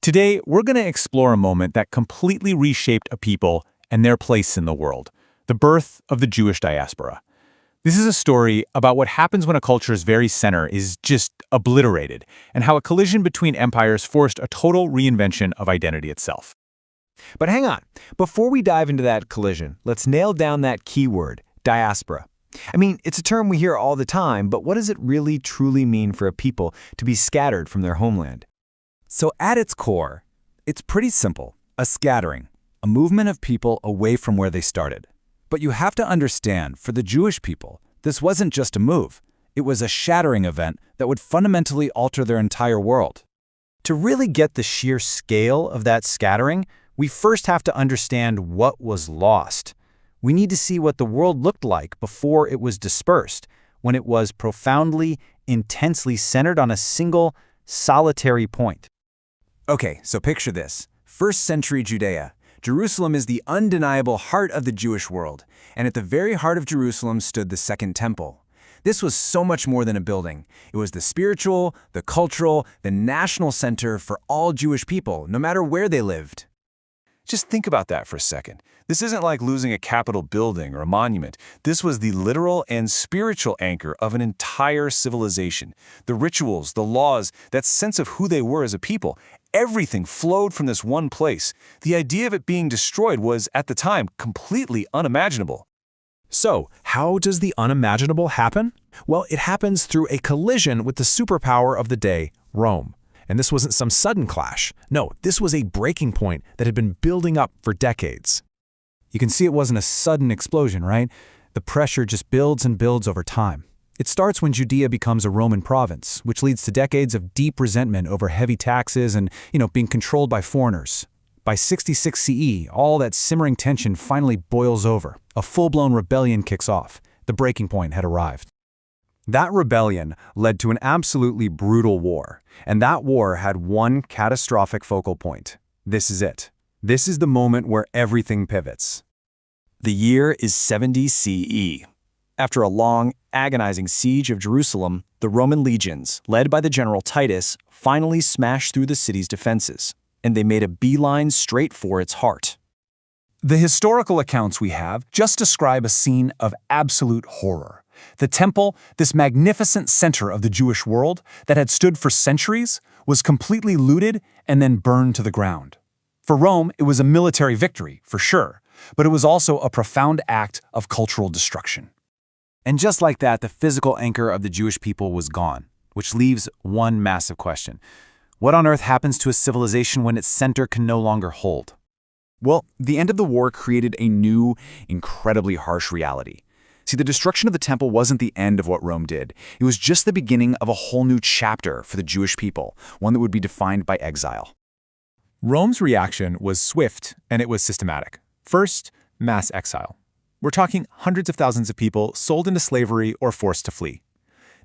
Today, we're going to explore a moment that completely reshaped a people and their place in the world, the birth of the Jewish diaspora. This is a story about what happens when a culture's very center is just obliterated, and how a collision between empires forced a total reinvention of identity itself. But hang on, before we dive into that collision, let's nail down that key word, diaspora. I mean, it's a term we hear all the time, but what does it really truly mean for a people to be scattered from their homeland? So at its core, it's pretty simple, a scattering, a movement of people away from where they started. But you have to understand, for the Jewish people, this wasn't just a move. It was a shattering event that would fundamentally alter their entire world. To really get the sheer scale of that scattering, we first have to understand what was lost. We need to see what the world looked like before it was dispersed, when it was profoundly, intensely centered on a single, solitary point. Okay, so picture this. First century Judea. Jerusalem is the undeniable heart of the Jewish world, and at the very heart of Jerusalem stood the Second Temple. This was so much more than a building. It was the spiritual, the cultural, the national center for all Jewish people, no matter where they lived. Just think about that for a second. This isn't like losing a Capitol building or a monument. This was the literal and spiritual anchor of an entire civilization. The rituals, the laws, that sense of who they were as a people, everything flowed from this one place. The idea of it being destroyed was, at the time, completely unimaginable. So, how does the unimaginable happen? Well, it happens through a collision with the superpower of the day, Rome. And this wasn't some sudden clash. No, this was a breaking point that had been building up for decades. You can see it wasn't a sudden explosion, right? The pressure just builds and builds over time. It starts when Judea becomes a Roman province, which leads to decades of deep resentment over heavy taxes and, being controlled by foreigners. By 66 CE, all that simmering tension finally boils over. A full-blown rebellion kicks off. The breaking point had arrived. That rebellion led to an absolutely brutal war, and that war had one catastrophic focal point. This is it. This is the moment where everything pivots. The year is 70 CE. After a long, agonizing siege of Jerusalem, the Roman legions, led by the general Titus, finally smashed through the city's defenses, and they made a beeline straight for its heart. The historical accounts we have just describe a scene of absolute horror. The temple, this magnificent center of the Jewish world that had stood for centuries, was completely looted and then burned to the ground. For Rome, it was a military victory, for sure, but it was also a profound act of cultural destruction. And just like that, the physical anchor of the Jewish people was gone, which leaves one massive question. What on earth happens to a civilization when its center can no longer hold? Well, the end of the war created a new, incredibly harsh reality. See, the destruction of the temple wasn't the end of what Rome did. It was just the beginning of a whole new chapter for the Jewish people, one that would be defined by exile. Rome's reaction was swift and it was systematic. First, mass exile. We're talking hundreds of thousands of people sold into slavery or forced to flee.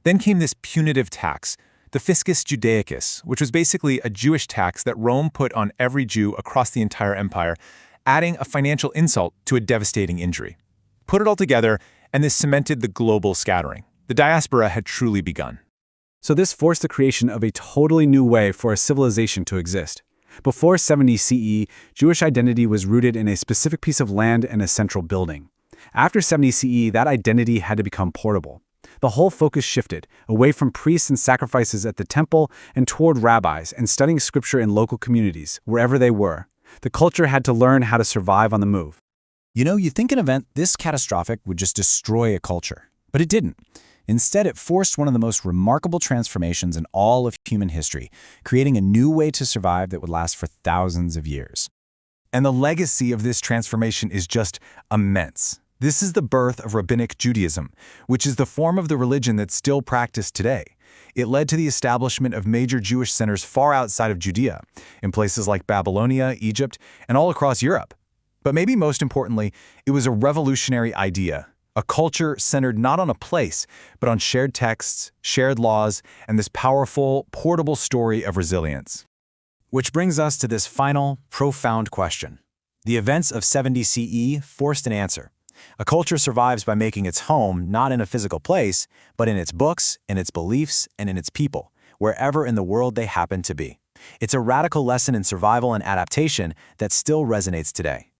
Then came this punitive tax, the Fiscus Judaicus, which was basically a Jewish tax that Rome put on every Jew across the entire empire, adding a financial insult to a devastating injury. Put it all together, and this cemented the global scattering. The diaspora had truly begun. So this forced the creation of a totally new way for a civilization to exist. Before 70 CE, Jewish identity was rooted in a specific piece of land and a central building. After 70 CE, that identity had to become portable. The whole focus shifted, away from priests and sacrifices at the temple and toward rabbis and studying scripture in local communities, wherever they were. The culture had to learn how to survive on the move. You think an event this catastrophic would just destroy a culture, but it didn't. Instead, it forced one of the most remarkable transformations in all of human history, creating a new way to survive that would last for thousands of years. And the legacy of this transformation is just immense. This is the birth of Rabbinic Judaism, which is the form of the religion that's still practiced today. It led to the establishment of major Jewish centers far outside of Judea, in places like Babylonia, Egypt, and all across Europe. But maybe most importantly, it was a revolutionary idea, a culture centered not on a place, but on shared texts, shared laws, and this powerful, portable story of resilience. Which brings us to this final, profound question. The events of 70 CE forced an answer. A culture survives by making its home not in a physical place, but in its books, in its beliefs, and in its people, wherever in the world they happen to be. It's a radical lesson in survival and adaptation that still resonates today.